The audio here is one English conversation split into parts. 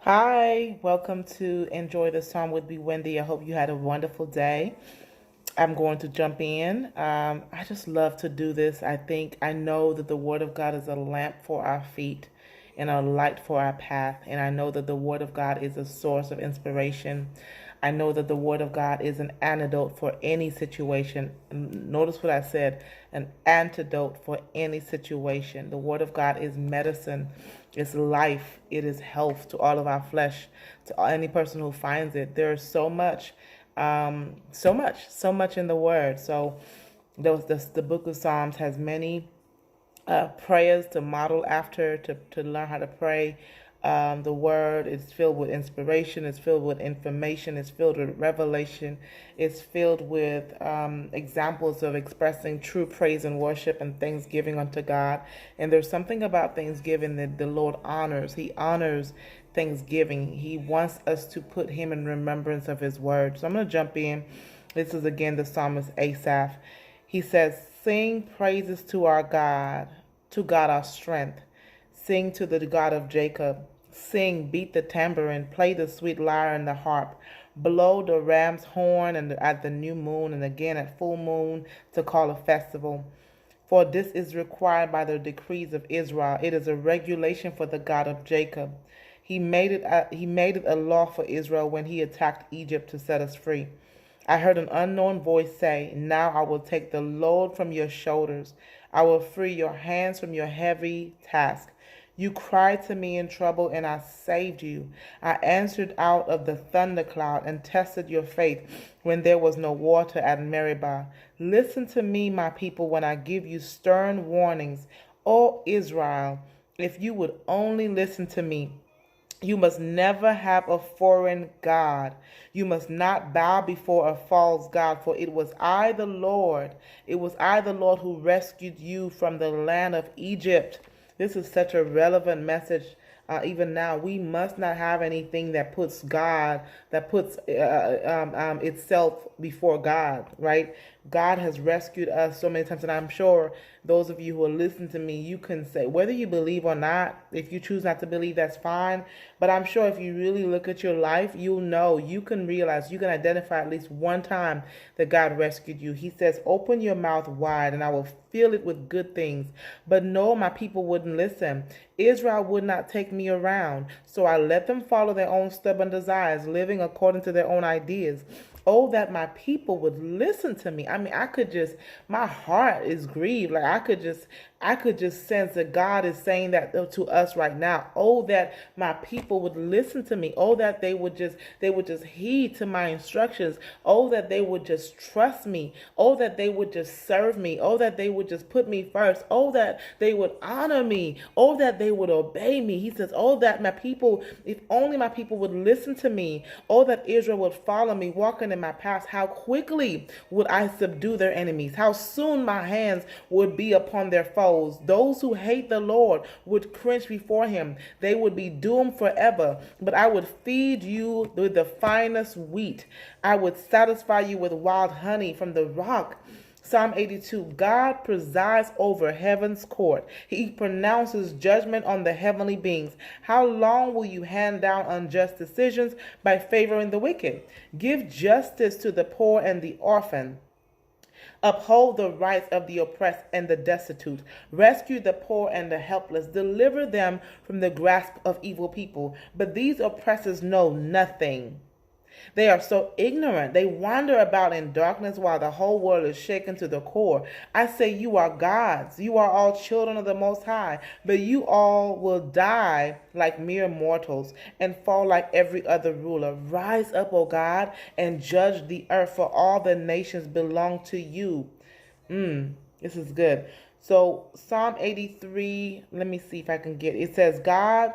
Hi, welcome to Enjoy the Psalm with Bewindi. I hope you had a wonderful day. I'm going to jump in. I just love to do this. I know that the Word of God is a lamp for our feet and a light for our path. And I know that the Word of God is a source of inspiration. I know that the Word of God is an antidote for any situation. Notice what I said, an antidote for any situation. The Word of God is medicine, it's life, it is health to all of our flesh, to any person who finds it. There is so much in the Word. So the book of Psalms has many prayers to model after, to learn how to pray. The word is filled with inspiration, it's filled with information, it's filled with revelation, it's filled with examples of expressing true praise and worship and thanksgiving unto God. And there's something about thanksgiving that the Lord honors. He honors thanksgiving. He wants us to put Him in remembrance of His word. So I'm going to jump in. This is again the psalmist Asaph. He says, "Sing praises to God our strength. Sing to the God of Jacob. Sing, beat the tambourine, play the sweet lyre and the harp. Blow the ram's horn at the new moon and again at full moon to call a festival. For this is required by the decrees of Israel. It is a regulation for the God of Jacob. He made it a law for Israel when he attacked Egypt to set us free. I heard an unknown voice say, 'Now I will take the load from your shoulders. I will free your hands from your heavy task.' You cried to me in trouble, and I saved you. I answered out of the thundercloud and tested your faith when there was no water at Meribah. Listen to me, my people, when I give you stern warnings. O Israel, if you would only listen to me. You must never have a foreign God. You must not bow before a false God, for it was I, the Lord. It was I, the Lord, who rescued you from the land of Egypt." This is such a relevant message. Even now, we must not have anything that puts itself before God, right? God has rescued us so many times, and I'm sure those of you who are listening to me, you can say, whether you believe or not, if you choose not to believe, that's fine. But I'm sure if you really look at your life, you'll know, you can realize, you can identify at least one time that God rescued you. He says, "Open your mouth wide, and I will fill it with good things." But no, my people wouldn't listen. Israel would not take me around, so I let them follow their own stubborn desires, living according to their own ideas. Oh, that my people would listen to me. I mean, my heart is grieved. Like I could just sense that God is saying that to us right now. Oh, that my people would listen to me. Oh, that they would just heed to my instructions. Oh, that they would just trust me. Oh, that they would just serve me. Oh, that they would just put me first. Oh, that they would honor me. Oh, that they would obey me. He says, oh, that my people, if only my people would listen to me. Oh, that Israel would follow me, walking in my paths. How quickly would I subdue their enemies? How soon my hands would be upon their foes. Those who hate the Lord would cringe before him. They would be doomed forever. But I would feed you with the finest wheat. I would satisfy you with wild honey from the rock. Psalm 82, God presides over heaven's court. He pronounces judgment on the heavenly beings. How long will you hand down unjust decisions by favoring the wicked? Give justice to the poor and the orphan. Uphold the rights of the oppressed and the destitute. Rescue the poor and the helpless. Deliver them from the grasp of evil people. But these oppressors know nothing. They are so ignorant. They wander about in darkness while the whole world is shaken to the core. I say you are gods. You are all children of the Most High. But you all will die like mere mortals and fall like every other ruler. Rise up, O God, and judge the earth, for all the nations belong to you. This is good. So Psalm 83, let me see if I can get it. It says, God,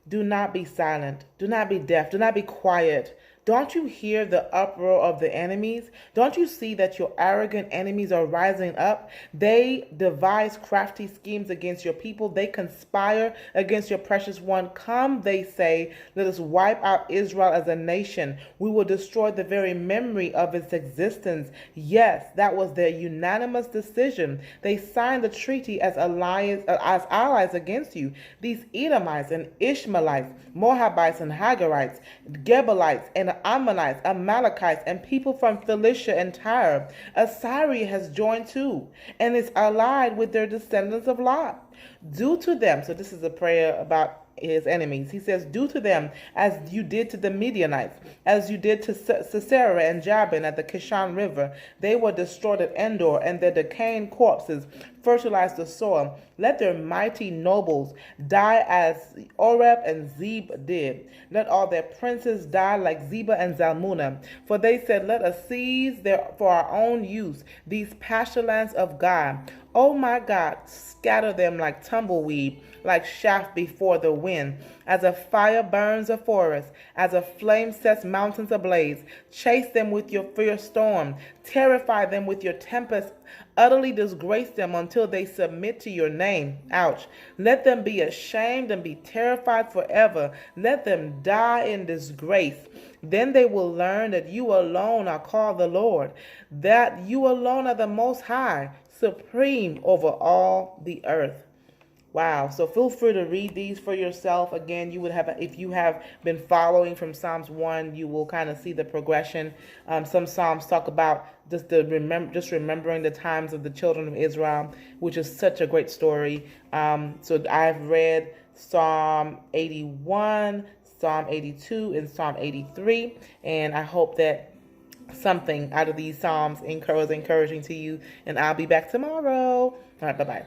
do not be silent. Do not be deaf. Do not be quiet. Don't you hear the uproar of the enemies? Don't you see that your arrogant enemies are rising up? They devise crafty schemes against your people. They conspire against your precious one. Come, they say, let us wipe out Israel as a nation. We will destroy the very memory of its existence. Yes, that was their unanimous decision. They signed the treaty as allies against you. These Edomites and Ishmaelites, Moabites and Hagarites, Gebalites and Ammonites, Amalekites, and people from Philistia and Tyre. Assyria has joined too, and is allied with their descendants of Lot. Do to them, so this is a prayer about his enemies. He says, do to them as you did to the Midianites, as you did to Sisera and Jabin at the Kishon River. They were destroyed at Endor, and their decaying corpses fertilized the soil. Let their mighty nobles die as Oreb and Zeb did. Let all their princes die like Zebah and Zalmunna. For they said, let us seize for our own use these pasture lands of God. Oh my God, scatter them like tumbleweed, like chaff before the wind. As a fire burns a forest, as a flame sets mountains ablaze. Chase them with your fierce storm. Terrify them with your tempest. Utterly disgrace them until they submit to your name. Ouch. Let them be ashamed and be terrified forever. Let them die in disgrace. Then they will learn that you alone are called the Lord, that you alone are the Most High, supreme over all the earth. Wow. So feel free to read these for yourself. Again, you would have, if you have been following from Psalms 1, you will kind of see the progression. Some Psalms talk about just remembering the times of the children of Israel, which is such a great story. So I've read Psalm 81, Psalm 82, and Psalm 83, and I hope that something out of these Psalms is encouraging to you, and I'll be back tomorrow. All right, bye-bye.